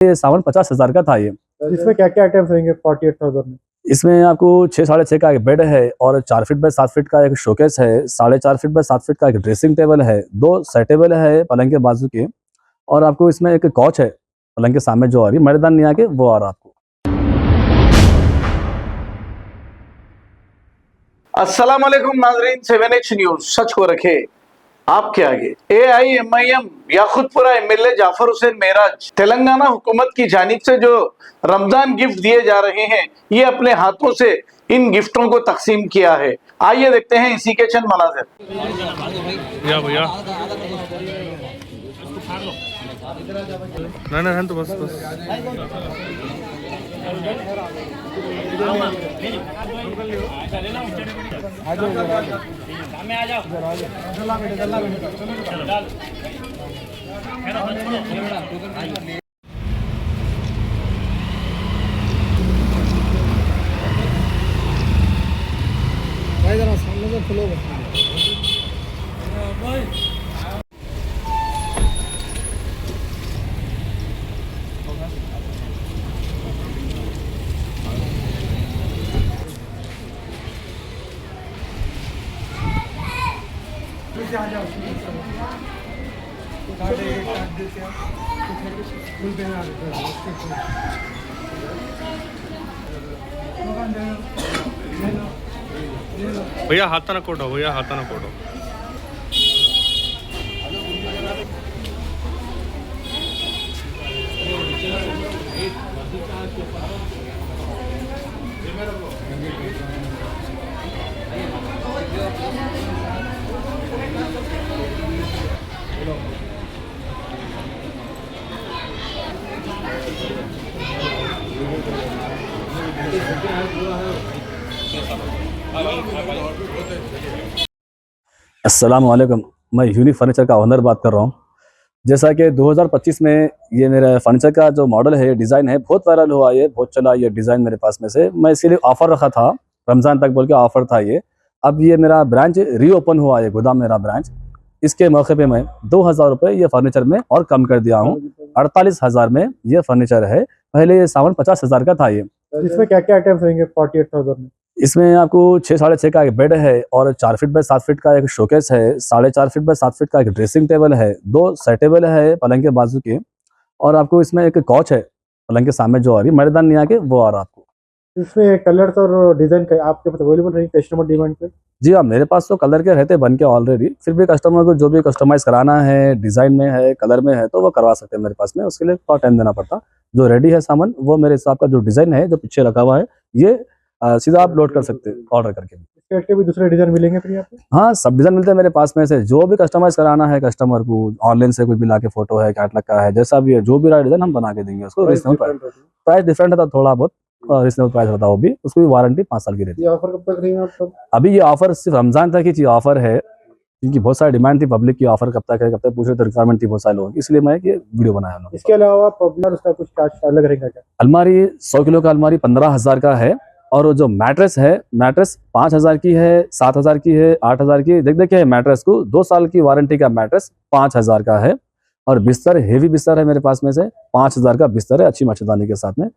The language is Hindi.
ये सामान 50,000 का था ये। इसमें क्या क्या आइटम्स रहेंगे 48,000 में? इसमें आपको 6 साढ़े 6 का एक बेड है और 4 फीट बाय 7 फीट का एक शोकेस है, 4.5 फीट बाय 7 फीट का एक ड्रेसिंग टेबल है, 2 साइड टेबल है पलंग के बाजू के, और आपको इसमें एक कॉच है पलंग के सामने जो आ रही है, मर्दान नहीं आके वो आ रहा आपको। अस्सलाम वालेकुम नाजरीन, 7H न्यूज सच को रखे आपके आगे। AIMIM याकुतपुरा MLA जाफर हुसैन मेराज तेलंगाना हुकूमत की जानिब से जो रमजान गिफ्ट दिए जा रहे हैं, ये अपने हाथों से इन गिफ्टों को तकसीम किया है। आइए देखते हैं इसी के चंद मनाज़िर। भैया नहीं तो बस भैया हाथाना कोटो अस्सलाम वालेकुम, मैं यूनिक फर्नीचर का ओनर बात कर रहा हूँ। जैसा कि 2025 में ये मेरा फर्नीचर का जो मॉडल है, डिज़ाइन है, बहुत वायरल हुआ, ये बहुत चला ये डिज़ाइन मेरे पास में से। मैं इसके लिए ऑफ़र रखा था, रमज़ान तक बोल के ऑफ़र था ये। अब ये मेरा ब्रांच रीओपन हुआ है, गोदाम मेरा ब्रांच। इसके मौके पे मैं 2,000 रुपये ये फर्नीचर में और कम कर दिया हूँ। 48,000 में ये फर्नीचर है। पहले ये सामान 50,000 का था ये। इसमें क्या क्या आइटम्स रहेंगे 48,000 में? इसमें आपको 6 साढ़े 6 का एक बेड है और 4 फीट बाय 7 फीट का एक शोकेस है, 4.5 फीट बाय 7 फीट का एक ड्रेसिंग टेबल है, 2 साइड टेबल है पलंग के बाजू के, और आपको इसमें एक कॉच है पलंग के सामने जो आ रही है, मर्दान नहीं आके वो आ रहा आपको। इसमें कलर्स और डिजाइन का आपके पास अवेलेबल रहेंगे कस्टमर डिमांड पे? जी हाँ, मेरे पास तो कलर के रहते बन के ऑलरेडी, फिर भी कस्टमर को जो भी कस्टमाइज कराना है, डिज़ाइन में है, कलर में है, तो वो करवा सकते हैं मेरे पास में। उसके लिए थोड़ा टाइम देना पड़ता। जो रेडी है सामान, वो मेरे हिसाब का जो डिज़ाइन है, जो पीछे रखा हुआ है, ये सीधा आप लोड कर सकते हैं ऑर्डर करके। इसके हट के भी दूसरे डिजाइन मिलेंगे फिर यहाँ पे? हाँ, सब डिज़ाइन मिलते हैं मेरे पास में से। जो भी कस्टमाइज़ कराना है कस्टमर को, ऑनलाइन से कोई भी लाके फ़ोटो है, कैटलॉग का है, जैसा भी है, जो भी रहा डिज़ाइन हम बना के देंगे उसको। रीजनेबल प्राइस डिफरेंट है, थोड़ा बहुत रीजनेबल प्राइस होता है वो भी। उसकी भी वारंटी 5 साल की रहती है। ये ऑफर कब तक रहेंगे आप सब? अभी ये ऑफर सिर्फ रमज़ान तक ही ऑफर है, क्योंकि बहुत सारी डिमांड थी पब्लिक की, ऑफर कब तक है, कब तक पूछ रहे, तो रिक्वायरमेंट थी बहुत सारे लोगों की, इसलिए मैं ये वीडियो बनाया हूँ। इसके अलावा पॉपुलर उसका कुछ चार्ज अलग रहेगा क्या? अलमारी 100 किलो का अलमारी 15,000 का है, और वो जो मैट्रेस है, मैट्रेस 5,000 की है, 7,000 की है, 8,000 की। देखिए मैट्रेस को 2 साल की वारंटी का मैट्रेस 5,000 का है। और बिस्तर हेवी बिस्तर है मेरे पास में से, 5,000 का बिस्तर है, अच्छी मच्छरदानी के साथ में।